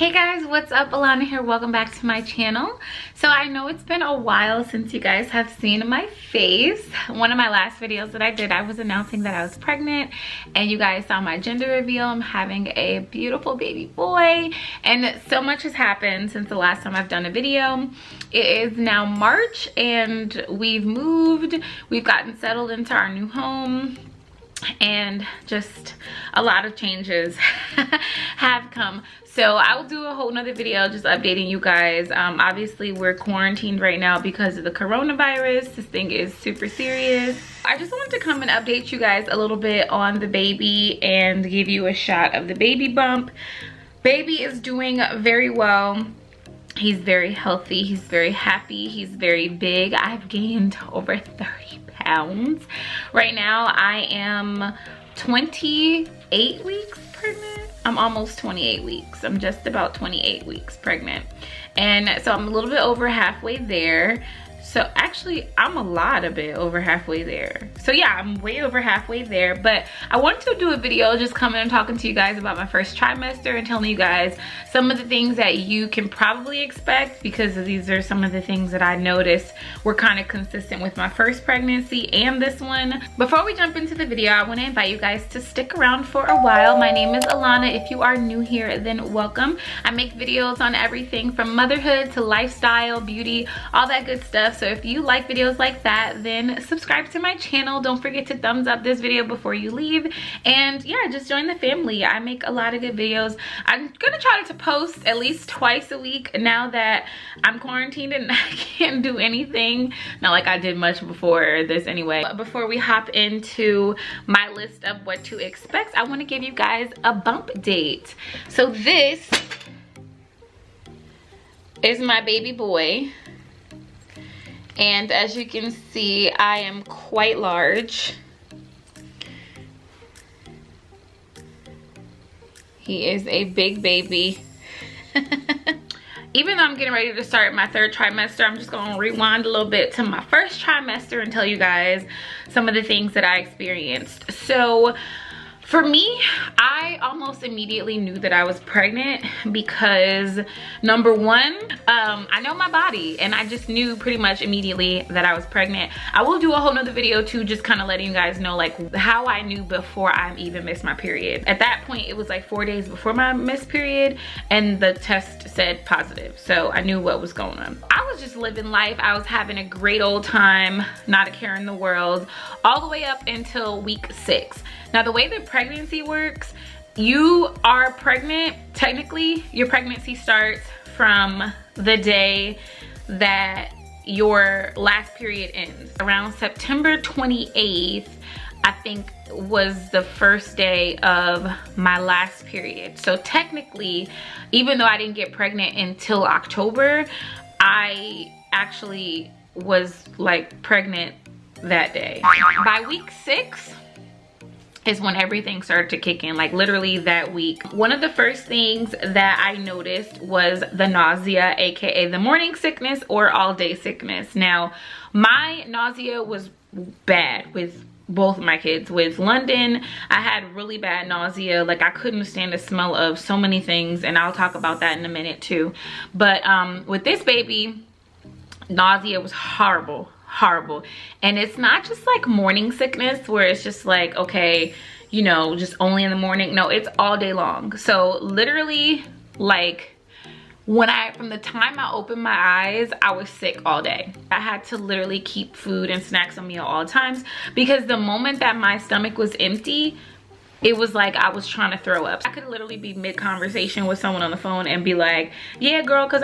Hey guys, what's up? Alana here. Welcome back to my channel. So I know it's been a while since you guys have seen my face. One of my last videos that I did, I was announcing that I was pregnant and you guys saw my gender reveal. I'm having a beautiful baby boy and so much has happened since the last time I've done a video. It is now March and we've moved. We've gotten settled into our new home. And just a lot of changes have come, so I'll do a whole nother video just updating you guys. Obviously we're quarantined right now because of the coronavirus. This thing is super serious. I just wanted to come and update you guys a little bit on the baby and give you a shot of the baby bump. Baby is doing very well. He's very healthy, he's very happy, he's very big. I've gained over 30 pounds. Right now I am 28 weeks pregnant. I'm almost 28 weeks. I'm just about 28 weeks pregnant. And so I'm a little bit over halfway there. So actually I'm a bit over halfway there. So yeah, I'm way over halfway there, but I wanted to do a video just coming and talking to you guys about my first trimester and telling you guys some of the things that you can probably expect, because these are some of the things that I noticed were kind of consistent with my first pregnancy and this one. Before we jump into the video, I want to invite you guys to stick around for a while. My name is Alana. If you are new here, then welcome. I make videos on everything from motherhood to lifestyle, beauty, all that good stuff. So if you like videos like that, then subscribe to my channel. Don't forget to thumbs up this video before you leave. And yeah, just join the family. I make a lot of good videos. I'm gonna try to post at least twice a week now that I'm quarantined and I can't do anything. Not like I did much before this anyway. But before we hop into my list of what to expect, I want to give you guys a bump date. So this is my baby boy. And as you can see, I am quite large. He is a big baby. Even though I'm getting ready to start my third trimester, I'm just gonna rewind a little bit to my first trimester and tell you guys some of the things that I experienced. So for me, I almost immediately knew that I was pregnant because number one, I know my body and I just knew pretty much immediately that I was pregnant. I will do a whole nother video too, just kind of letting you guys know like how I knew before I even missed my period. At that point, it was like 4 days before my missed period and the test said positive. So I knew what was going on. I was just living life. I was having a great old time, not a care in the world, all the way up until week 6. Now the way that pregnancy works, you are pregnant, technically your pregnancy starts from the day that your last period ends. Around September 28th, I think was the first day of my last period. So technically, even though I didn't get pregnant until October, I actually was like pregnant that day. By week 6, is when everything started to kick in, like literally that week. One of the first things that I noticed was the nausea, aka the morning sickness or all day sickness. Now, my nausea was bad with both of my kids. With London, I had really bad nausea. Like I couldn't stand the smell of so many things, and I'll talk about that in a minute too. But with this baby, nausea was horrible. And it's not just like morning sickness where it's just like, okay, you know, just only in the morning. No, it's all day long. So literally, like from the time I opened my eyes, I was sick all day. I had to literally keep food and snacks on me at all times because the moment that my stomach was empty, it was like I was trying to throw up. I could literally be mid-conversation with someone on the phone and be like, yeah girl, cause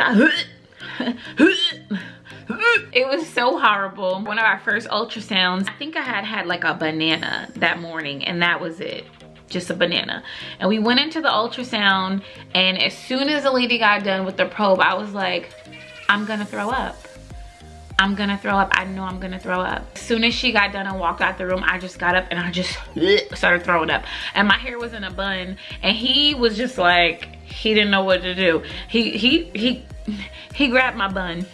it was so horrible. One of our first ultrasounds, I think I had like a banana that morning and that was it, just a banana. And we went into the ultrasound and as soon as the lady got done with the probe, I was like, I'm gonna throw up. I'm gonna throw up. I know I'm gonna throw up. As soon as she got done and walked out the room, I just got up and I just started throwing up. And my hair was in a bun and he was just like, he didn't know what to do. He grabbed my bun.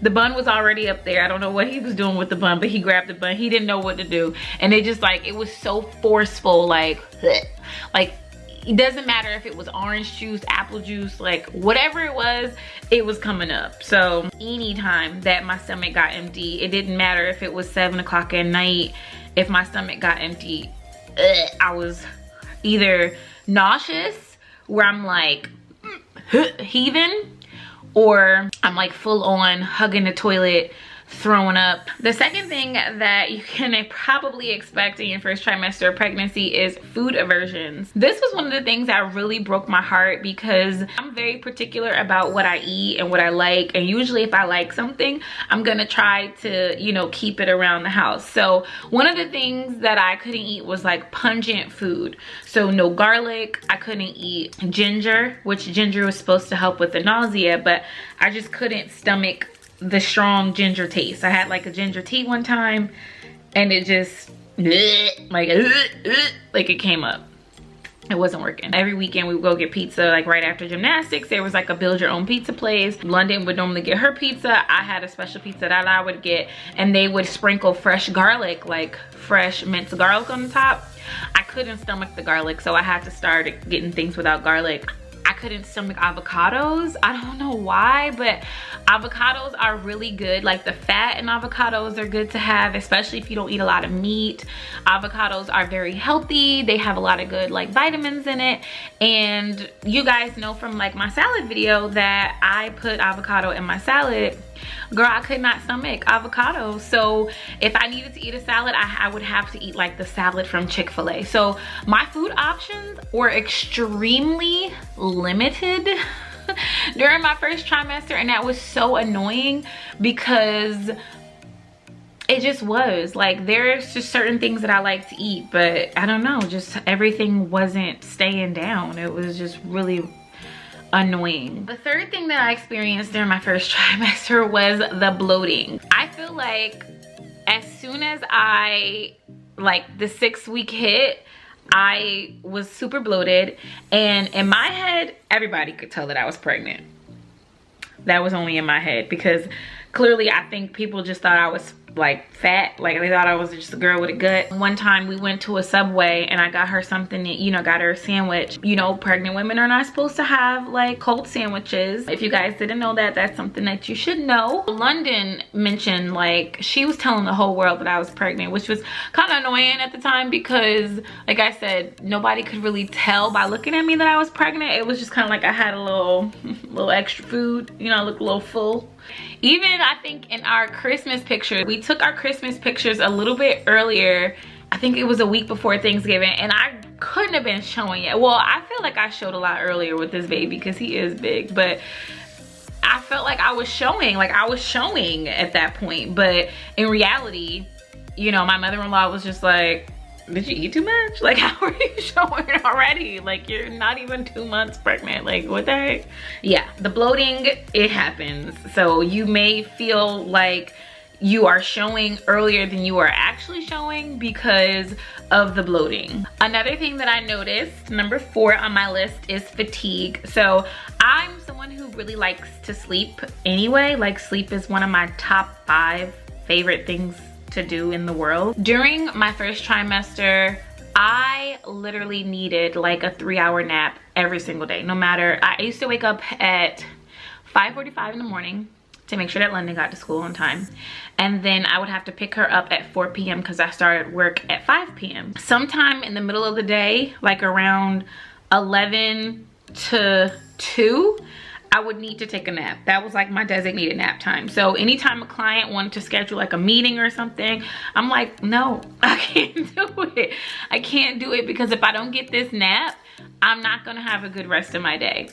The bun was already up there. I don't know what he was doing with the bun, but he grabbed the bun. He didn't know what to do. And it just like, it was so forceful, like it doesn't matter if it was orange juice, apple juice, like whatever it was coming up. So anytime that my stomach got empty, it didn't matter if it was 7 o'clock at night, if my stomach got empty, I was either nauseous, where I'm like heaving, or I'm like full on hugging the toilet, throwing up. The second thing that you can probably expect in your first trimester of pregnancy is food aversions. This was one of the things that really broke my heart, because I'm very particular about what I eat and what I like, and usually if I like something, I'm gonna try to, you know, keep it around the house. So one of the things that I couldn't eat was like pungent food. So no garlic, I couldn't eat ginger, which ginger was supposed to help with the nausea, but I just couldn't stomach the strong ginger taste. I had like a ginger tea one time and it just like it came up. It wasn't working. Every weekend we would go get pizza, like right after gymnastics. There was like a build your own pizza place. London would normally get her pizza. I had a special pizza that I would get, and they would sprinkle fresh garlic, like fresh minced garlic on the top. I couldn't stomach the garlic, so I had to start getting things without garlic. I couldn't stomach avocados. I don't know why, but avocados are really good. Like the fat in avocados are good to have, especially if you don't eat a lot of meat. Avocados are very healthy. They have a lot of good like vitamins in it. And you guys know from like my salad video that I put avocado in my salad. Girl, I could not stomach avocado. So if I needed to eat a salad, I would have to eat like the salad from Chick-fil-A. So my food options were extremely limited during my first trimester, and that was so annoying, because it just was like, there's just certain things that I like to eat, but I don't know, just everything wasn't staying down. It was just really annoying. The third thing that I experienced during my first trimester was the bloating. I feel like as soon as the 6 week hit, I was super bloated, and in my head, everybody could tell that I was pregnant. That was only in my head, because clearly I think people just thought I was like fat, like they thought I was just a girl with a gut. One time we went to a Subway and I got her something, you know, got her a sandwich. You know, pregnant women are not supposed to have like cold sandwiches. If you guys didn't know that, that's something that you should know. London mentioned, like, she was telling the whole world that I was pregnant, which was kind of annoying at the time, because like I said, nobody could really tell by looking at me that I was pregnant. It was just kind of like I had a little extra food, you know, I looked a little full. Even I think in our Christmas picture, we took our Christmas pictures a little bit earlier. I think it was a week before Thanksgiving, and I couldn't have been showing it. Well, I feel like I showed a lot earlier with this baby because he is big, but I felt like I was showing at that point. But in reality, you know, my mother-in-law was just like, did you eat too much? Like, how are you showing already? Like, you're not even 2 months pregnant. Like, what the heck? Yeah, the bloating, it happens. So you may feel like you are showing earlier than you are actually showing because of the bloating. Another thing that I noticed, number 4 on my list, is fatigue. So I'm someone who really likes to sleep anyway. Like, sleep is one of my top 5 favorite things to do in the world. During my first trimester, I literally needed like a 3-hour nap every single day. No matter, I used to wake up at 5:45 in the morning to make sure that London got to school on time, and then I would have to pick her up at 4 p.m. because I started work at 5 p.m. Sometime in the middle of the day, like around 11 to 2, I would need to take a nap. That was like my designated nap time. So anytime a client wanted to schedule like a meeting or something, I'm like, no, I can't do it. I can't do it, because if I don't get this nap, I'm not gonna have a good rest of my day.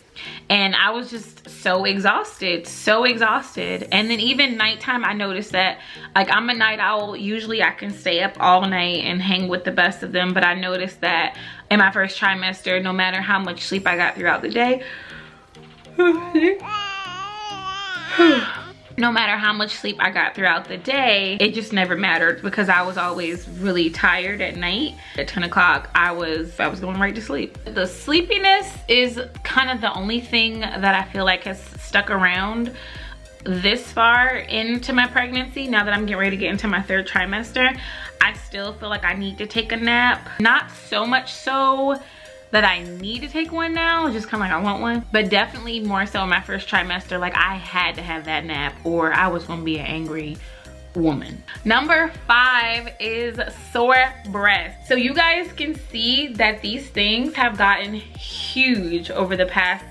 And I was just so exhausted, so exhausted. And then even nighttime, I noticed that, like, I'm a night owl. Usually I can stay up all night and hang with the best of them. But I noticed that in my first trimester, no matter how much sleep I got throughout the day, no matter how much sleep I got throughout the day, it just never mattered, because I was always really tired at night. At 10 o'clock, I was going right to sleep. The sleepiness is kind of the only thing that I feel like has stuck around this far into my pregnancy. Now that I'm getting ready to get into my 3rd trimester, I still feel like I need to take a nap. Not so much so that I need to take one now, just kind of like I want one. But definitely more so in my first trimester, like I had to have that nap or I was gonna be an angry woman. Number 5 is sore breasts. So you guys can see that these things have gotten huge over the past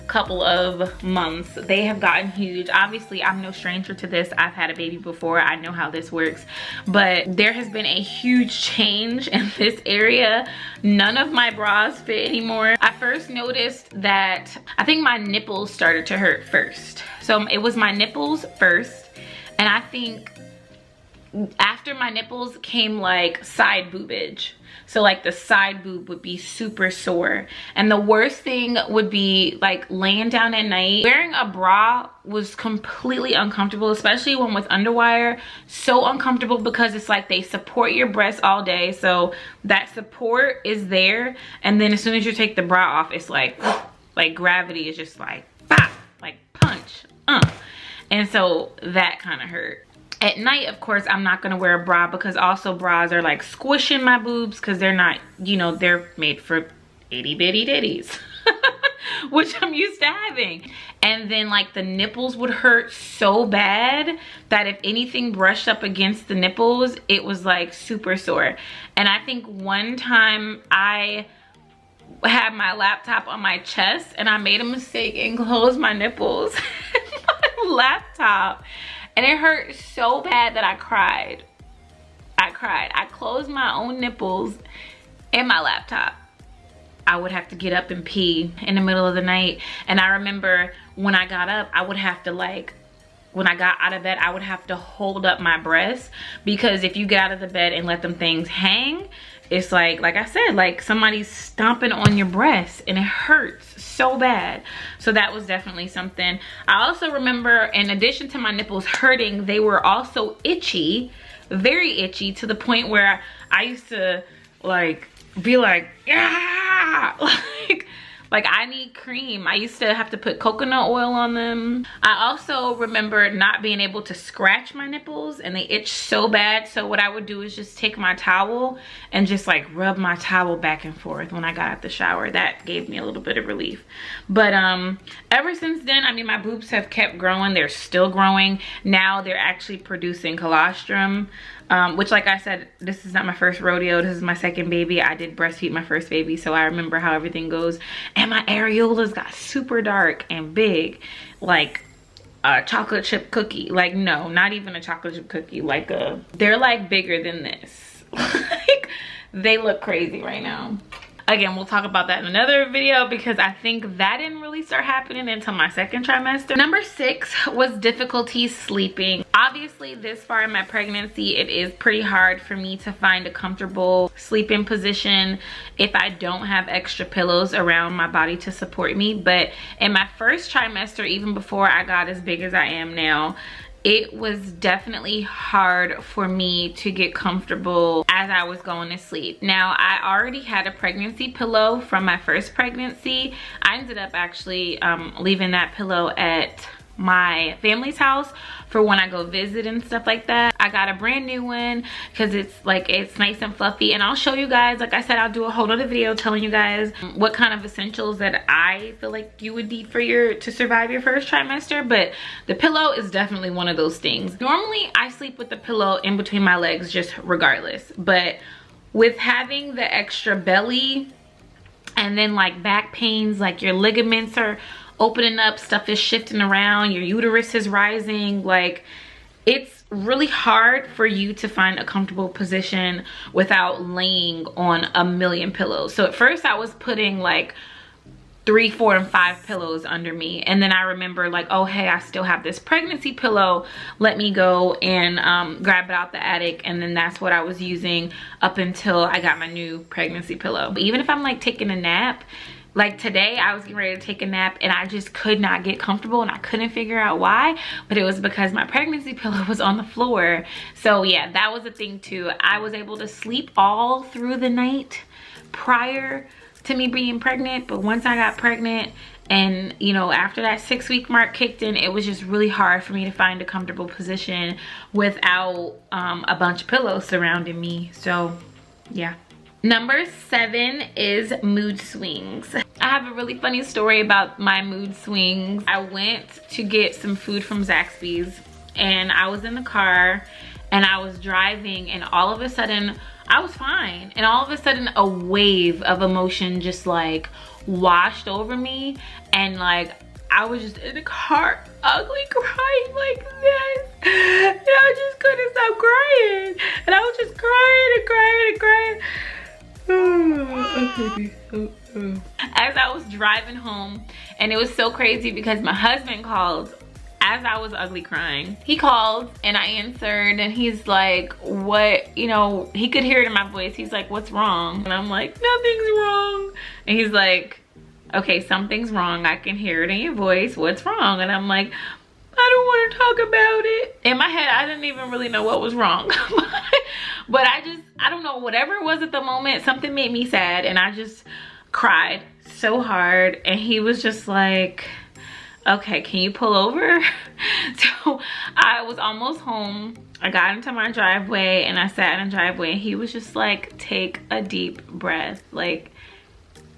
couple of months. They have gotten huge. Obviously, I'm no stranger to this. I've had a baby before. I know how this works, but there has been a huge change in this area. None of my bras fit anymore. I first noticed that I think my nipples started to hurt first. So it was my nipples first, and I think after my nipples came like side boobage. So like the side boob would be super sore. And the worst thing would be like laying down at night. Wearing a bra was completely uncomfortable, especially one with underwire. So uncomfortable because it's like they support your breasts all day. So that support is there. And then as soon as you take the bra off, it's like gravity is just like, pop, like punch. And so that kind of hurt. At night, of course, I'm not gonna wear a bra because also bras are like squishing my boobs because they're not, you know, they're made for itty bitty ditties, which I'm used to having. And then like the nipples would hurt so bad that if anything brushed up against the nipples, it was like super sore. And I think one time I had my laptop on my chest and I made a mistake and closed my nipples in my laptop. And it hurt so bad that I cried. I closed my own nipples in my laptop. I would have to get up and pee in the middle of the night. And I remember when I got up, I would have to like, when I got out of bed, I would have to hold up my breasts. Because if you get out of the bed and let them things hang, it's like I said, like somebody's stomping on your breasts and it hurts so bad. So that was definitely something. I also remember, in addition to my nipples hurting, they were also itchy, very itchy, to the point where I used to like be like, yeah, like I need cream. I used to have to put coconut oil on them. I also remember not being able to scratch my nipples and they itch so bad. So what I would do is just take my towel and just like rub my towel back and forth when I got out the shower. That gave me a little bit of relief. But ever since then, I mean, my boobs have kept growing. They're still growing. Now they're actually producing colostrum. Which, like I said, this is not my first rodeo. This is my second baby. I did breastfeed my first baby, so I remember how everything goes. And my areolas got super dark and big, like a chocolate chip cookie. Like, no, not even a chocolate chip cookie. Like they're like bigger than this. Like, they look crazy right now. Again, we'll talk about that in another video because I think that didn't really start happening until my second trimester. Number 6 was difficulty sleeping. Obviously, this far in my pregnancy, it is pretty hard for me to find a comfortable sleeping position if I don't have extra pillows around my body to support me. But in my first trimester, even before I got as big as I am now, it was definitely hard for me to get comfortable as I was going to sleep. Now, I already had a pregnancy pillow from my first pregnancy. I ended up actually leaving that pillow at my family's house for when I go visit and stuff like that. I got a brand new one because it's nice and fluffy, and I'll show you guys. Like I said, I'll do a whole other video telling you guys what kind of essentials that I feel like you would need for to survive your first trimester. But the pillow is definitely one of those things. Normally I sleep with the pillow in between my legs just regardless, but with having the extra belly and then like back pains, like your ligaments are opening up, stuff is shifting around, your uterus is rising, like it's really hard for you to find a comfortable position without laying on a million pillows. So at first I was putting like 3, 4, and 5 pillows under me, and then I remember like, oh hey, I still have this pregnancy pillow, let me go and grab it out the attic. And then that's what I was using up until I got my new pregnancy pillow. But even if I'm like taking a nap, like today I was getting ready to take a nap and I just could not get comfortable and I couldn't figure out why, but it was because my pregnancy pillow was on the floor. So yeah, that was a thing too. I was able to sleep all through the night prior to me being pregnant, but once I got pregnant and, you know, after that 6-week mark kicked in, it was just really hard for me to find a comfortable position without a bunch of pillows surrounding me. So yeah. Number 7 is mood swings. I have a really funny story about my mood swings. I went to get some food from Zaxby's and I was in the car and I was driving, and all of a sudden I was fine, and all of a sudden a wave of emotion just like washed over me, and like I was just in the car ugly crying like this, and I just couldn't stop crying, and I was just crying and crying and crying. As I was driving home, and it was so crazy because my husband called as I was ugly crying. He called and I answered, and he's like, what, you know, he could hear it in my voice. He's like, what's wrong? And I'm like, nothing's wrong. And he's like, okay, something's wrong. I can hear it in your voice. What's wrong? And I'm like, I don't want to talk about it. In my head, I didn't even really know what was wrong. But I don't know, whatever it was at the moment, something made me sad, and I just cried so hard. And he was just like, okay, can you pull over? So I was almost home. I got into my driveway and I sat in the driveway, and he was just like, take a deep breath. Like,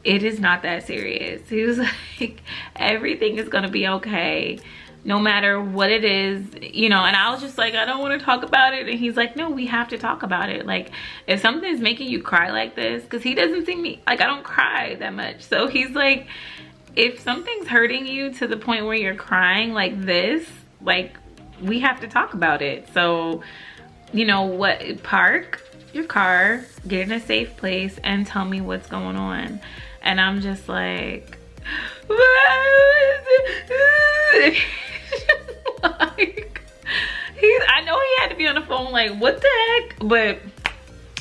it is not that serious. He was like, everything is gonna be okay, no matter what it is, you know. And I was just like, I don't want to talk about it. And he's like, no, we have to talk about it. Like, if something's making you cry like this, because he doesn't see me, like, I don't cry that much. So he's like, if something's hurting you to the point where you're crying like this, like, we have to talk about it. So, you know what, park your car, get in a safe place, and tell me what's going on. And I'm just like, I know he had to be on the phone like, what the heck? But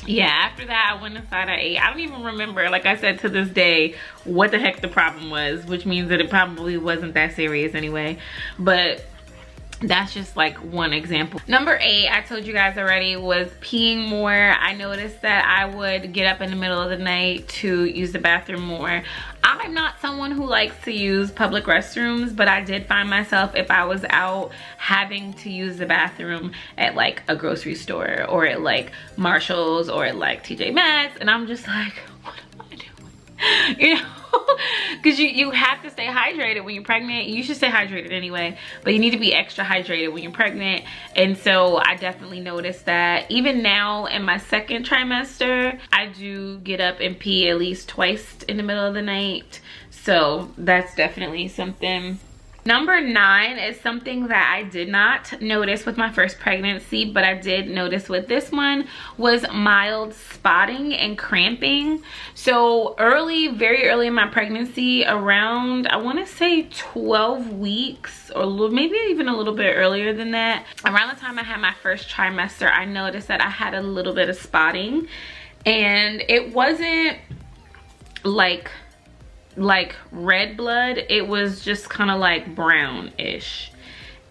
yeah, after that I went inside, I ate. I don't even remember, like I said, to this day, what the heck the problem was, which means that it probably wasn't that serious anyway. But that's just like one example. Number 8, I told you guys already, was peeing more. I noticed that I would get up in the middle of the night to use the bathroom more. I'm not someone who likes to use public restrooms, but I did find myself, if I was out, having to use the bathroom at like a grocery store, or at like Marshall's, or at like TJ Maxx, and I'm just like, what am I doing? You know? Because you have to stay hydrated when you're pregnant. You should stay hydrated anyway, but you need to be extra hydrated when you're pregnant. And so I definitely noticed that. Even now in my 2nd trimester, I do get up and pee at least twice in the middle of the night. So that's definitely something. Number 9 is something that I did not notice with my first pregnancy, but I did notice with this one, was mild spotting and cramping. So very early in my pregnancy, around, I want to say 12 weeks, or maybe even a little bit earlier than that, around the time I had my first trimester, I noticed that I had a little bit of spotting, and it wasn't like red blood. It was just kind of like brownish,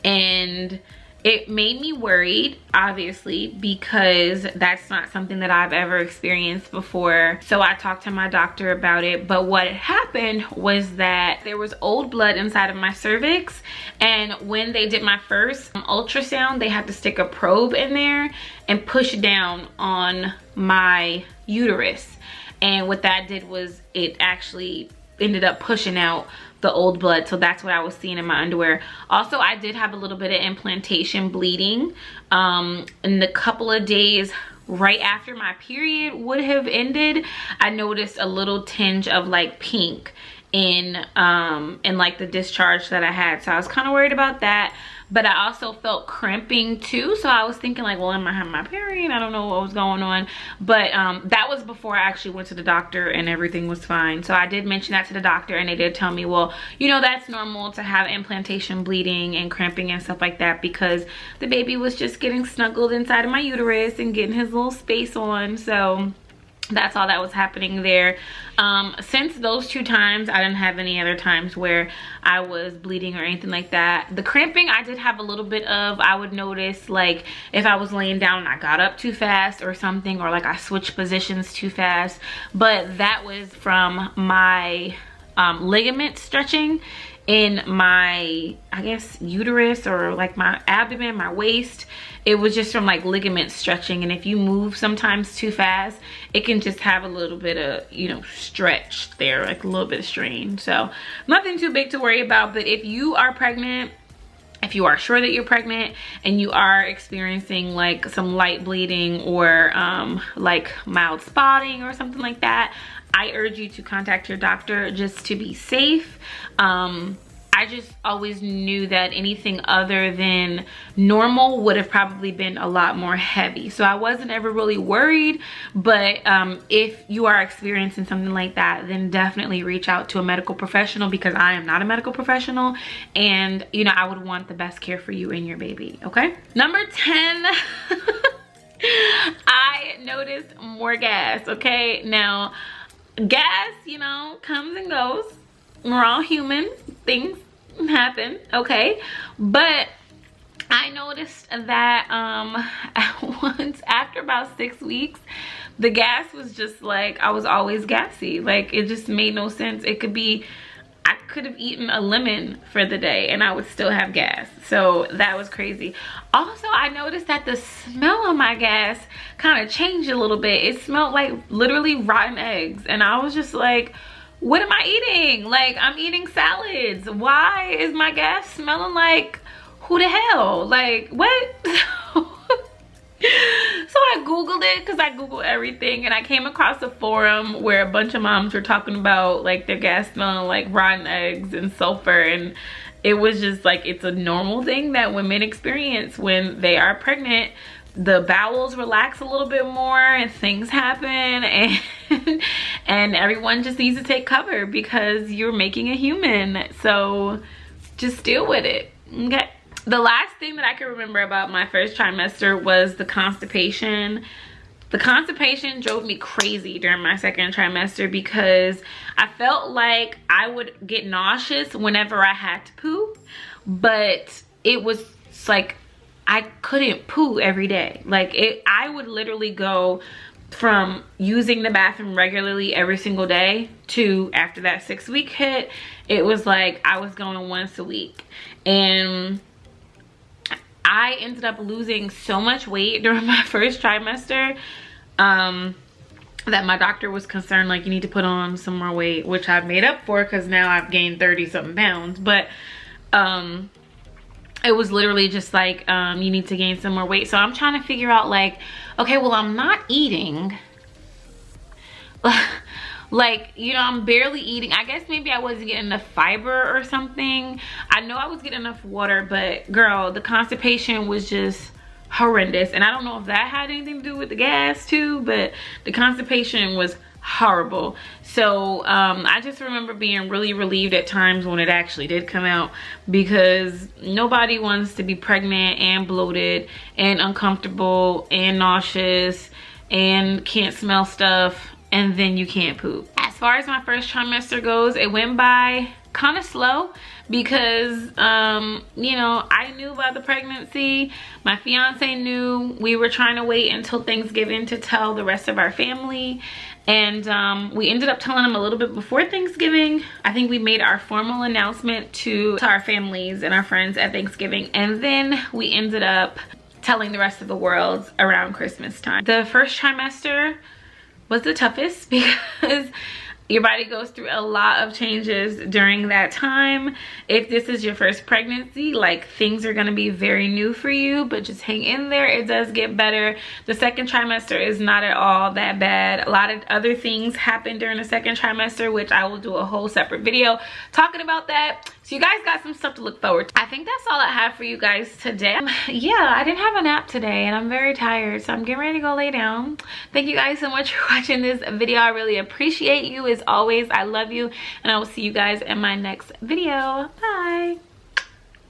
and it made me worried, obviously, because that's not something that I've ever experienced before. So I talked to my doctor about it, but what happened was that there was old blood inside of my cervix, and when they did my first ultrasound, they had to stick a probe in there and push down on my uterus, and what that did was it actually ended up pushing out the old blood. So that's what I was seeing in my underwear. Also, I did have a little bit of implantation bleeding in the couple of days right after my period would have ended. I noticed a little tinge of like pink in like the discharge that I had. So I was kind of worried about that. But I also felt cramping too, so I was thinking like, well, am I having my period? I don't know what was going on. But that was before I actually went to the doctor, and everything was fine. So I did mention that to the doctor, and they did tell me, well, you know, that's normal to have implantation bleeding and cramping and stuff like that, because the baby was just getting snuggled inside of my uterus and getting his little space on. So that's all that was happening there. Since those 2 times, I didn't have any other times where I was bleeding or anything like that. The cramping I did have a little bit of. I would notice like if I was laying down and I got up too fast or something, or like I switched positions too fast, but that was from my ligament stretching in my, I guess, uterus or like my abdomen, my waist. It was just from like ligament stretching, and if you move sometimes too fast, it can just have a little bit of, you know, stretch there, like a little bit of strain. So nothing too big to worry about. But if you are pregnant, if you are sure that you're pregnant and you are experiencing like some light bleeding or like mild spotting or something like that, I urge you to contact your doctor just to be safe. I just always knew that anything other than normal would have probably been a lot more heavy. So I wasn't ever really worried, but if you are experiencing something like that, then definitely reach out to a medical professional, because I am not a medical professional, and you know, I would want the best care for you and your baby, okay? Number 10, I noticed more gas, okay? Now, gas, you know, comes and goes. We're all human, things happen, okay? But I noticed that once, after about 6 weeks, the gas was just like, I was always gassy. Like, it just made no sense. It could be, I could have eaten a lemon for the day and I would still have gas. So that was crazy. Also, I noticed that the smell of my gas kind of changed a little bit. It smelled like literally rotten eggs, and I was just like, what am I eating? Like, I'm eating salads. Why is my gas smelling like, who the hell? Like, what? So I Googled it, because I Google everything, and I came across a forum where a bunch of moms were talking about like their gas smelling like rotten eggs and sulfur, and it was just like, it's a normal thing that women experience when they are pregnant. The bowels relax a little bit more and things happen, and everyone just needs to take cover because you're making a human. So just deal with it, okay? The last thing that I can remember about my first trimester was the constipation. The constipation drove me crazy during my second trimester, because I felt like I would get nauseous whenever I had to poo, but it was like I couldn't poo every day. Like, I would literally go from using the bathroom regularly every single day to, after that 6 week hit, it was like I was going once a week. And I ended up losing so much weight during my first trimester that my doctor was concerned, like, you need to put on some more weight, which I've made up for because now I've gained 30 something pounds. But it was literally just like, you need to gain some more weight. So I'm trying to figure out, like, okay, well, I'm not eating. Like, you know, I'm barely eating. I guess maybe I wasn't getting enough fiber or something. I know I was getting enough water, but girl, the constipation was just horrendous. And I don't know if that had anything to do with the gas too, but the constipation was horrible. So I just remember being really relieved at times when it actually did come out, because nobody wants to be pregnant and bloated and uncomfortable and nauseous and can't smell stuff and then you can't poop. As far as my first trimester goes, it went by kind of slow because you know, I knew about the pregnancy, my fiance knew. We were trying to wait until Thanksgiving to tell the rest of our family, and we ended up telling them a little bit before Thanksgiving. I think we made our formal announcement to our families and our friends at Thanksgiving, and then we ended up telling the rest of the world around Christmas time. The first trimester was the toughest because your body goes through a lot of changes during that time. If this is your first pregnancy, like, things are gonna be very new for you, but just hang in there. It does get better. The second trimester is not at all that bad. A lot of other things happen during the second trimester, which I will do a whole separate video talking about that. So you guys got some stuff to look forward to. I think that's all I have for you guys today. Yeah, I didn't have a nap today and I'm very tired, so I'm getting ready to go lay down. Thank you guys so much for watching this video. I really appreciate you. As always, I love you, and I will see you guys in my next video. Bye.